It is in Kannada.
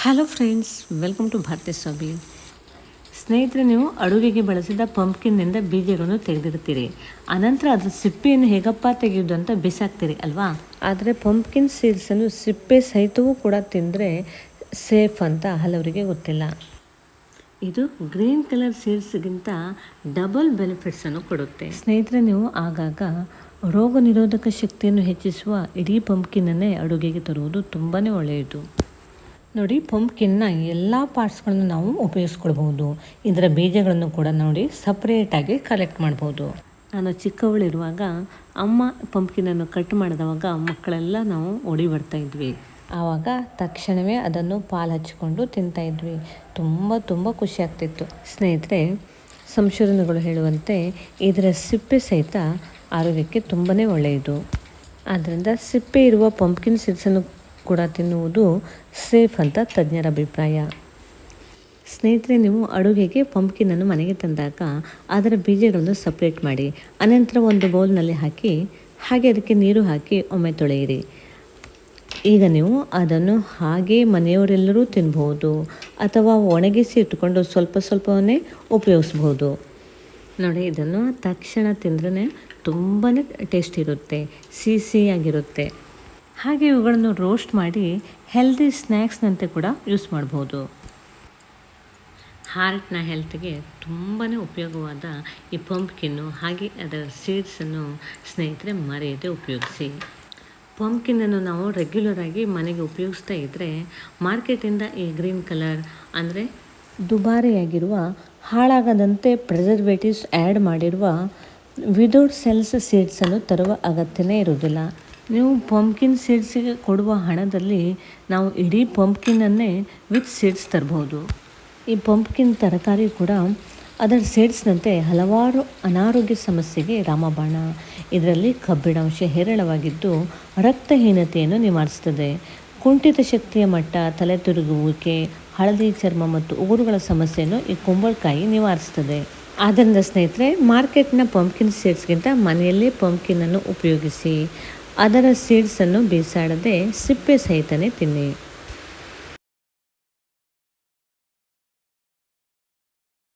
ಹಲೋ ಫ್ರೆಂಡ್ಸ್, ವೆಲ್ಕಮ್ ಟು ಭಾರತೀಯ ಸೊಬಿ. ಸ್ನೇಹಿತರೆ, ನೀವು ಅಡುಗೆಗೆ ಬಳಸಿದ ಪಂಪ್ಕಿನ್ನಿಂದ ಬೀಜಗಳನ್ನು ತೆಗೆದಿರ್ತೀರಿ. ಅನಂತರ ಅದರ ಸಿಪ್ಪೆಯನ್ನು ಹೇಗಪ್ಪ ತೆಗೆಯೋದು ಅಂತ ಬಿಸಾಕ್ತೀರಿ ಅಲ್ವಾ. ಆದರೆ ಪಂಪ್ಕಿನ್ ಸೀಡ್ಸನ್ನು ಸಿಪ್ಪೆ ಸಹಿತವೂ ಕೂಡ ತಿಂದರೆ ಸೇಫ್ ಅಂತ ಹಲವರಿಗೆ ಗೊತ್ತಿಲ್ಲ. ಇದು ಗ್ರೀನ್ ಕಲರ್ ಸೀಡ್ಸ್ಗಿಂತ ಡಬಲ್ ಬೆನಿಫಿಟ್ಸನ್ನು ಕೊಡುತ್ತೆ. ಸ್ನೇಹಿತರೆ, ನೀವು ಆಗಾಗ ರೋಗ ನಿರೋಧಕ ಶಕ್ತಿಯನ್ನು ಹೆಚ್ಚಿಸುವ ಇಡೀ ಪಂಪ್ಕಿನ್ನನ್ನೇ ಅಡುಗೆಗೆ ತರುವುದು ತುಂಬಾ ಒಳ್ಳೆಯದು. ನೋಡಿ, ಪಂಪ್ಕಿನ್ನ ಎಲ್ಲ ಪಾರ್ಟ್ಸ್ಗಳನ್ನು ನಾವು ಉಪಯೋಗಿಸ್ಕೊಳ್ಬಹುದು. ಇದರ ಬೀಜಗಳನ್ನು ಕೂಡ ನೋಡಿ ಸಪ್ರೇಟಾಗಿ ಕಲೆಕ್ಟ್ ಮಾಡ್ಬೋದು. ನಾನು ಚಿಕ್ಕವಳಿರುವಾಗ ಅಮ್ಮ ಪಂಪ್ಕಿನನ್ನು ಕಟ್ ಮಾಡಿದವಾಗ ಮಕ್ಕಳೆಲ್ಲ ನಾವು ಓಡಿ ಬರ್ತಾ ಇದ್ವಿ. ಆವಾಗ ತಕ್ಷಣವೇ ಅದನ್ನು ಪಾಲು ಹಚ್ಚಿಕೊಂಡು ತಿಂತಾಯಿದ್ವಿ. ತುಂಬ ಖುಷಿ ಆಗ್ತಿತ್ತು. ಸ್ನೇಹಿತರೆ, ಸಂಶೋಧನೆಗಳು ಹೇಳುವಂತೆ ಇದರ ಸಿಪ್ಪೆ ಸಹಿತ ಆರೋಗ್ಯಕ್ಕೆ ತುಂಬಾ ಒಳ್ಳೆಯದು. ಆದ್ದರಿಂದ ಸಿಪ್ಪೆ ಇರುವ ಪಂಪ್ಕಿನ್ ಸೀಡ್ಸನ್ನು ಕೂಡ ತಿನ್ನುವುದು ಸೇಫ್ ಅಂತ ತಜ್ಞರ ಅಭಿಪ್ರಾಯ. ಸ್ನೇಹಿತರೆ, ನೀವು ಅಡುಗೆಗೆ ಪಂಪ್ಕಿನನ್ನು ಮನೆಗೆ ತಂದಾಗ ಅದರ ಬೀಜಗಳನ್ನು ಸಪ್ರೇಟ್ ಮಾಡಿ, ಅನಂತರ ಒಂದು ಬೌಲ್ನಲ್ಲಿ ಹಾಕಿ ಅದಕ್ಕೆ ನೀರು ಹಾಕಿ ಒಮ್ಮೆ ತೊಳೆಯಿರಿ. ಈಗ ನೀವು ಅದನ್ನು ಹಾಗೆ ಮನೆಯವರೆಲ್ಲರೂ ತಿನ್ಬಹುದು ಅಥವಾ ಒಣಗಿಸಿ ಇಟ್ಟುಕೊಂಡು ಸ್ವಲ್ಪವನ್ನೇ ಉಪಯೋಗಿಸ್ಬೋದು. ನೋಡಿ, ಇದನ್ನು ತಕ್ಷಣ ತಿಂದ್ರೆ ತುಂಬಾ ಟೇಸ್ಟ್ ಇರುತ್ತೆ, ಸಿಹಿಯಾಗಿರುತ್ತೆ. ಹಾಗೆ ಇವುಗಳನ್ನು ರೋಸ್ಟ್ ಮಾಡಿ ಹೆಲ್ದಿ ಸ್ನ್ಯಾಕ್ಸ್ನಂತೆ ಕೂಡ ಯೂಸ್ ಮಾಡ್ಬೋದು. ಹಾರ್ಟ್ನ ಹೆಲ್ತ್ಗೆ ತುಂಬಾ ಉಪಯೋಗವಾದ ಈ ಪಂಪ್ಕಿನ್ನು ಹಾಗೆ ಅದರ ಸೀಡ್ಸನ್ನು ಸ್ನೇಹಿತರೆ ಮರೆಯದೆ ಉಪಯೋಗಿಸಿ. ಪಂಪ್ಕಿನ್ನನ್ನು ನಾವು ರೆಗ್ಯುಲರಾಗಿ ಮನೆಗೆ ಉಪಯೋಗಿಸ್ತಾ ಇದ್ದರೆ ಮಾರ್ಕೆಟಿಂದ ಈ ಗ್ರೀನ್ ಕಲರ್ ಅಂದರೆ ದುಬಾರಿಯಾಗಿರುವ ಹಾಳಾಗದಂತೆ ಪ್ರಿಸರ್ವೇಟಿವ್ಸ್ ಆ್ಯಡ್ ಮಾಡಿರುವ ವಿದೌಟ್ ಸೆಲ್ಸ್ ಸೀಡ್ಸನ್ನು ತರುವ ಅಗತ್ಯನೇ ಇರುವುದಿಲ್ಲ. ನೀವು ಪಂಪ್ಕಿನ್ ಸೀಡ್ಸಿಗೆ ಕೊಡುವ ಹಣದಲ್ಲಿ ನಾವು ಇಡೀ ಪಂಪ್ಕಿನ್ನನ್ನೇ ವಿತ್ ಸೀಡ್ಸ್ ತರಬಹುದು. ಈ ಪಂಪ್ಕಿನ್ ತರಕಾರಿ ಕೂಡ ಅದರ ಸೀಡ್ಸ್ನಂತೆ ಹಲವಾರು ಅನಾರೋಗ್ಯ ಸಮಸ್ಯೆಗೆ ರಾಮಬಾಣ. ಇದರಲ್ಲಿ ಕಬ್ಬಿಣಾಂಶ ಹೇರಳವಾಗಿದ್ದು ರಕ್ತಹೀನತೆಯನ್ನು ನಿವಾರಿಸುತ್ತದೆ. ಕುಂಠಿತ ಶಕ್ತಿಯ ಮಟ್ಟ, ತಲೆ ತಿರುಗುವಿಕೆ, ಹಳದಿ ಚರ್ಮ ಮತ್ತು ಉಗುರುಗಳ ಸಮಸ್ಯೆಯನ್ನು ಈ ಕುಂಬಳಕಾಯಿ ನಿವಾರಿಸುತ್ತದೆ. ಆದ್ದರಿಂದ ಸ್ನೇಹಿತರೆ, ಮಾರ್ಕೆಟ್ನ ಪಂಪ್ಕಿನ್ ಸೀಡ್ಸ್ಗಿಂತ ಮನೆಯಲ್ಲೇ ಪಂಪ್ಕಿನ್ನನ್ನು ಉಪಯೋಗಿಸಿ ಅದರ ಸೀಡ್ಸನ್ನು ಬೇಸಾಡದೆ ಸಿಪ್ಪೆ ಸಹಿತನೇ ತಿನ್ನಿ.